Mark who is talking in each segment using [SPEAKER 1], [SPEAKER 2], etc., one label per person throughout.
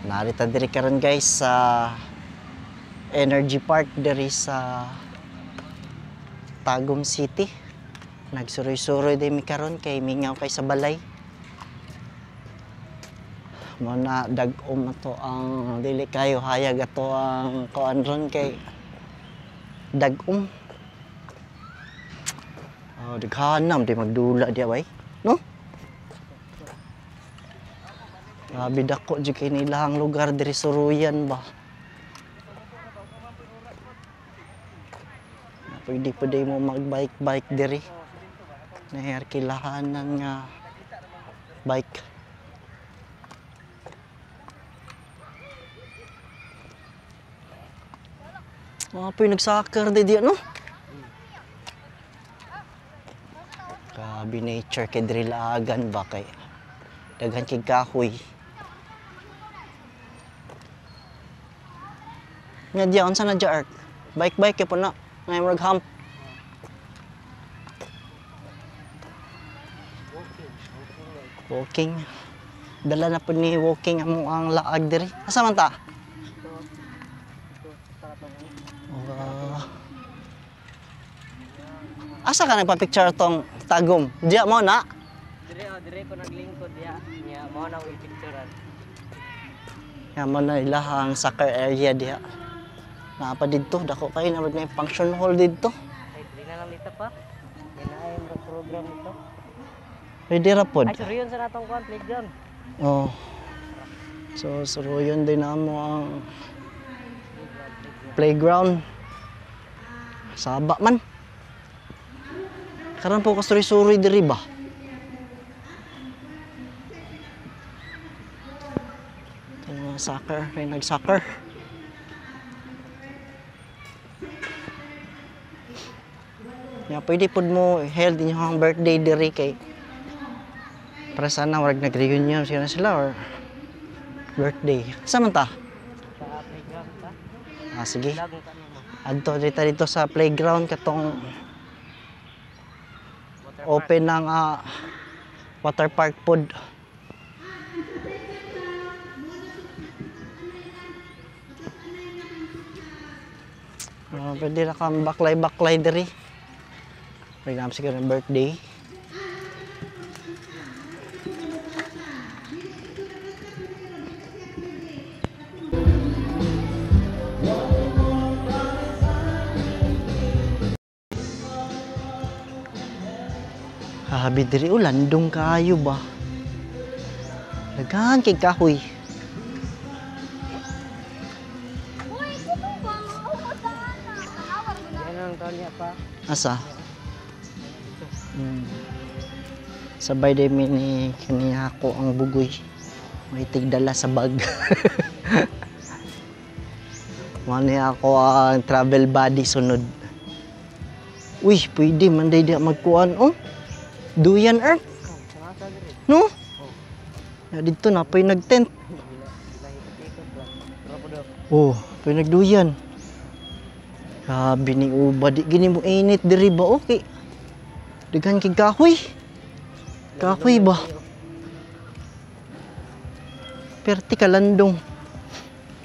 [SPEAKER 1] Narita diri karon guys sa Energy Park diri sa Tagum City. Nagsuroy-suroy din mi karon kay mingaw kay sa balay. Muna dag-om ato ang dili kayo hayag ato ang kuan ron kay dag-om. Oh, daghanam di magdula di bay. No? Grabe dako jud kay nilang lugar diri Suruyan ba. Pwede mo mag-bike diri. Nahirkilahanan nga bike. Pwede nag-soccer di no? Grabe nature kay diri laagan ba kay daghan kay kahoy. Nga diya, unsa na diya ark? Bike po na. Ngay murag hump. Walking. Dala na po ni walking ang laag diri. Asa man ta? Asa ka nagpa-picture tong Tagum? Diya mo na?
[SPEAKER 2] Dire ko naglingkod diya. Nya mo na ko i-picturean.
[SPEAKER 1] Nga mo na ilahang soccer area diya. Napa dito, dako kayo na may function hall dito.
[SPEAKER 2] Ay, di na lang dito pa. Kinaayam ra program ito.
[SPEAKER 1] Pwede ra pod.
[SPEAKER 2] Ay, suruyon sa natong kuan playground.
[SPEAKER 1] Oh. So, suruyon din na mo ang playground. Saba man. Karon po kasuri-suri diri ba? Soccer, may nag-soccer. Ya, pwede pod mo held inyong birthday diri kay para sana wag nag-reunion sila or birthday. Sa man ta?
[SPEAKER 2] Sa playground pa.
[SPEAKER 1] Sige.
[SPEAKER 2] Lagong kami mo.
[SPEAKER 1] Adto dito sa playground katong open ng water park pod. Pwede na kang baklay diri. Pwede naman siguro ng birthday. Habi diri landong kayo ba? Daghan kay kahoy.
[SPEAKER 2] Yan ang taon niya pa.
[SPEAKER 1] Asa? Sabay din ni kaniya ko ang bugoy. May tigdala sa bag. Mani ako ang travel buddy sunod. Uy, pwede man day dia magkuan oh. Duyan earth. No? Ya dito na pay nag-tent. Oh, pay nagduyan. Sabi ni uba di gini mo init diri ba okay. Daghan kay kahoy. Kahoy ba? Perti ka landong.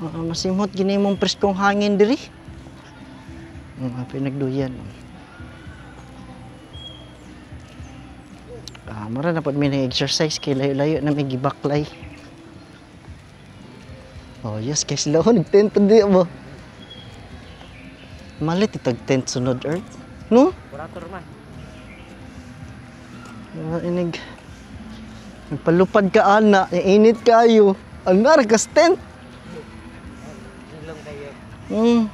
[SPEAKER 1] Masimot gini mong preskong hangin diri. Pinagduyan. Mara na pod mi exercise kay layo-layo na may gibaklay. Oh, yes, kay sila nag-tent di ba? Malit itag tent sunod earth. No?
[SPEAKER 2] Kurator man.
[SPEAKER 1] Inig. Nagpalupad ka ana, init kayo. Anar ka tent.
[SPEAKER 2] Ilong kayo.
[SPEAKER 1] Ilong.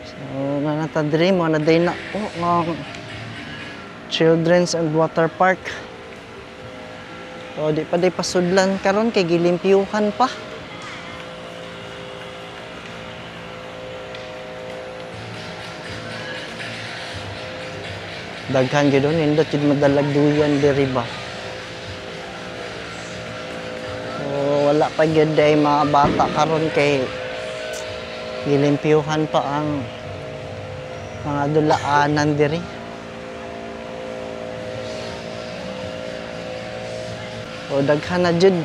[SPEAKER 1] So, nanatadri mo na day na Children's and Water Park. So, di pa day pasudlan karon kay gilimpyuhan pa. Daghan gyud nindot jud madalag duyan diri ba. So wala pa gyud day mga bata karon kay gilimpyuhan pa ang Mga dulaanan diri. O daghan na jud.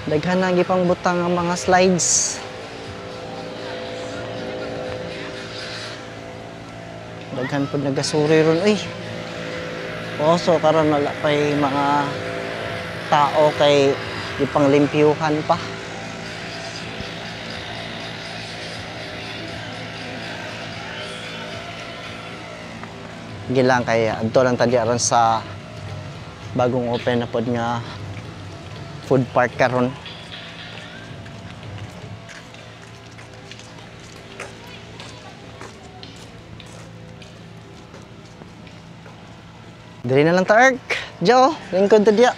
[SPEAKER 1] Daghan na gipang butang ang mga slides. Daghan pud nagasuri ron uy. So karon wala pay mga tao kay gipang limpyuhan pa. Gilang kay adto lang tadi aron sa bagong open na pod nga food park karon. Diri na lang ta, Ark. Jo, lingkod ta diya.